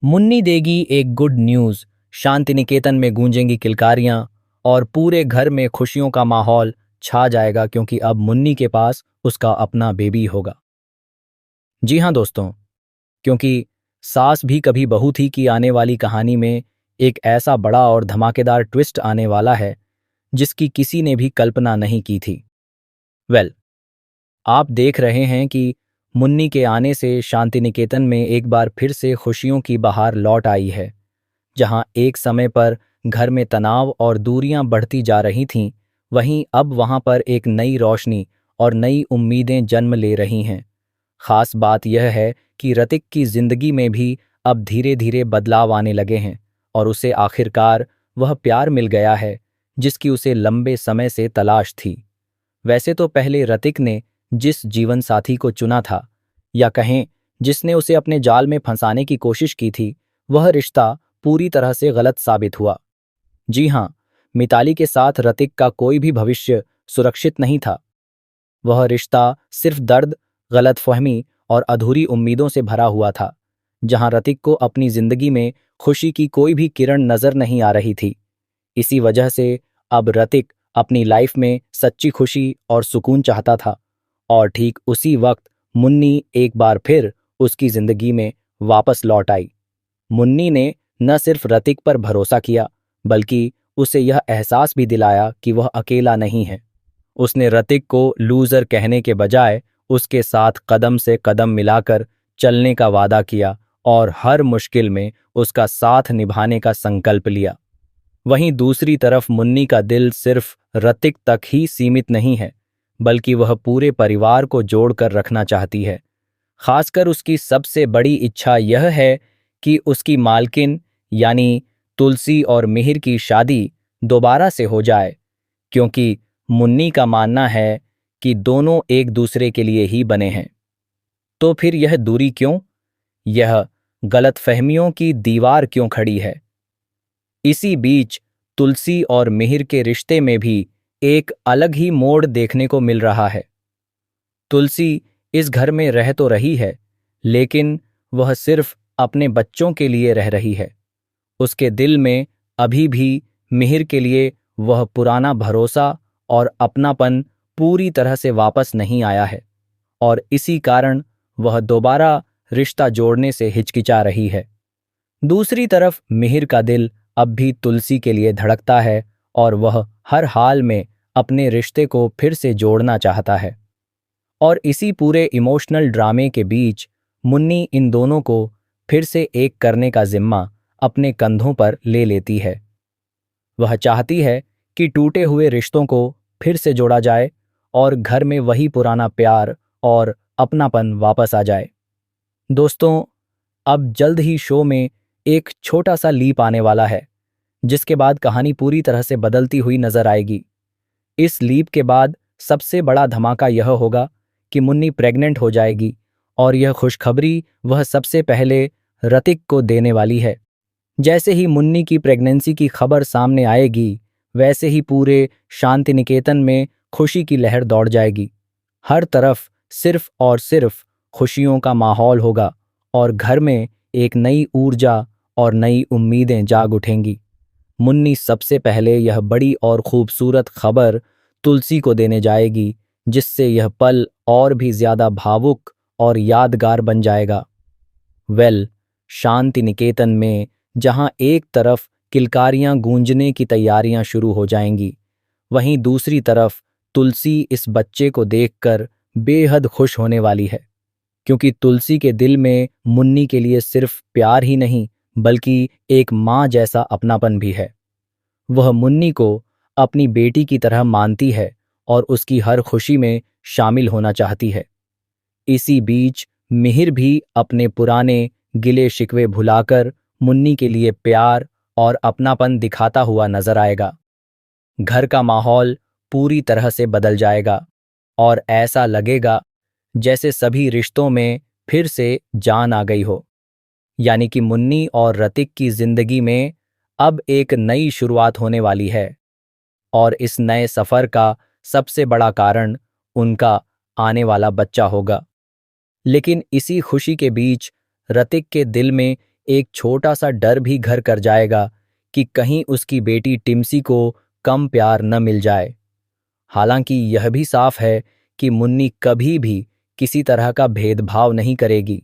मुन्नी देगी एक good news. Shanti Niketan में गूंजेंगी किलकारियां और पूरे घर में खुशियों का माहौल छा जाएगा क्योंकि अब मुन्नी के पास उसका अपना बेबी होगा। जी हाँ दोस्तों, क्योंकि सास भी कभी बहू थी की आने वाली कहानी में एक ऐसा बड़ा और धमाकेदार ट्विस्ट आने वाला है जिसकी किसी ने भी कल्पना नहीं की थी। वेल, आप देख रहे हैं कि मुन्नी के आने से शांति निकेतन में एक बार फिर से खुशियों की बहार लौट आई है। जहां एक समय पर घर में तनाव और दूरियां बढ़ती जा रही थीं, वहीं अब वहां पर एक नई रोशनी और नई उम्मीदें जन्म ले रही हैं। खास बात यह है कि ऋतिक की जिंदगी में भी अब धीरे धीरे बदलाव आने लगे हैं और उसे आखिरकार वह प्यार मिल गया है जिसकी उसे लंबे समय से तलाश थी। वैसे तो पहले ऋतिक ने जिस जीवन साथी को चुना था, या कहें जिसने उसे अपने जाल में फंसाने की कोशिश की थी, वह रिश्ता पूरी तरह से गलत साबित हुआ। जी हाँ, मिताली के साथ ऋतिक का कोई भी भविष्य सुरक्षित नहीं था। वह रिश्ता सिर्फ दर्द, गलतफहमी और अधूरी उम्मीदों से भरा हुआ था, जहां ऋतिक को अपनी जिंदगी में खुशी की कोई भी किरण नजर नहीं आ रही थी। इसी वजह से अब ऋतिक अपनी लाइफ में सच्ची खुशी और सुकून चाहता था, और ठीक उसी वक्त मुन्नी एक बार फिर उसकी जिंदगी में वापस लौट आई। मुन्नी ने न सिर्फ ऋतिक पर भरोसा किया, बल्कि उसे यह एहसास भी दिलाया कि वह अकेला नहीं है। उसने ऋतिक को लूजर कहने के बजाय उसके साथ कदम से कदम मिलाकर चलने का वादा किया और हर मुश्किल में उसका साथ निभाने का संकल्प लिया। वहीं दूसरी तरफ मुन्नी का दिल सिर्फ ऋतिक तक ही सीमित नहीं है, बल्कि वह पूरे परिवार को जोड़कर रखना चाहती है। खासकर उसकी सबसे बड़ी इच्छा यह है कि उसकी मालकिन यानी तुलसी और मिहिर की शादी दोबारा से हो जाए, क्योंकि मुन्नी का मानना है कि दोनों एक दूसरे के लिए ही बने हैं। तो फिर यह दूरी क्यों? यह गलतफहमियों की दीवार क्यों खड़ी है? इसी बीच तुलसी और मिहिर के रिश्ते में भी एक अलग ही मोड़ देखने को मिल रहा है। तुलसी इस घर में रह तो रही है, लेकिन वह सिर्फ अपने बच्चों के लिए रह रही है। उसके दिल में अभी भी मिहिर के लिए वह पुराना भरोसा और अपनापन पूरी तरह से वापस नहीं आया है, और इसी कारण वह दोबारा रिश्ता जोड़ने से हिचकिचा रही है। दूसरी तरफ मिहिर का दिल अब भी तुलसी के लिए धड़कता है और वह हर हाल में अपने रिश्ते को फिर से जोड़ना चाहता है। और इसी पूरे इमोशनल ड्रामे के बीच मुन्नी इन दोनों को फिर से एक करने का जिम्मा अपने कंधों पर ले लेती है। वह चाहती है कि टूटे हुए रिश्तों को फिर से जोड़ा जाए और घर में वही पुराना प्यार और अपनापन वापस आ जाए। दोस्तों, अब जल्द ही शो में एक छोटा सा लीप आने वाला है, जिसके बाद कहानी पूरी तरह से बदलती हुई नजर आएगी। इस लीप के बाद सबसे बड़ा धमाका यह होगा कि मुन्नी प्रेग्नेंट हो जाएगी, और यह खुशखबरी वह सबसे पहले ऋतिक को देने वाली है। जैसे ही मुन्नी की प्रेगनेंसी की खबर सामने आएगी, वैसे ही पूरे शांति निकेतन में खुशी की लहर दौड़ जाएगी। हर तरफ सिर्फ और सिर्फ खुशियों का माहौल होगा और घर में एक नई ऊर्जा और नई उम्मीदें जाग उठेंगी। मुन्नी सबसे पहले यह बड़ी और खूबसूरत खबर तुलसी को देने जाएगी, जिससे यह पल और भी ज्यादा भावुक और यादगार बन जाएगा। वेल, शांति निकेतन में जहां एक तरफ किलकारियां गूंजने की तैयारियां शुरू हो जाएंगी, वहीं दूसरी तरफ तुलसी इस बच्चे को देखकर बेहद खुश होने वाली है, क्योंकि तुलसी के दिल में मुन्नी के लिए सिर्फ प्यार ही नहीं, बल्कि एक माँ जैसा अपनापन भी है। वह मुन्नी को अपनी बेटी की तरह मानती है और उसकी हर खुशी में शामिल होना चाहती है। इसी बीच मिहिर भी अपने पुराने गिले शिकवे भुलाकर मुन्नी के लिए प्यार और अपनापन दिखाता हुआ नजर आएगा। घर का माहौल पूरी तरह से बदल जाएगा और ऐसा लगेगा जैसे सभी रिश्तों में फिर से जान आ गई हो। यानी कि मुन्नी और ऋतिक की जिंदगी में अब एक नई शुरुआत होने वाली है, और इस नए सफर का सबसे बड़ा कारण उनका आने वाला बच्चा होगा। लेकिन इसी खुशी के बीच ऋतिक के दिल में एक छोटा सा डर भी घर कर जाएगा कि कहीं उसकी बेटी टिम्सी को कम प्यार न मिल जाए। हालांकि यह भी साफ है कि मुन्नी कभी भी किसी तरह का भेदभाव नहीं करेगी।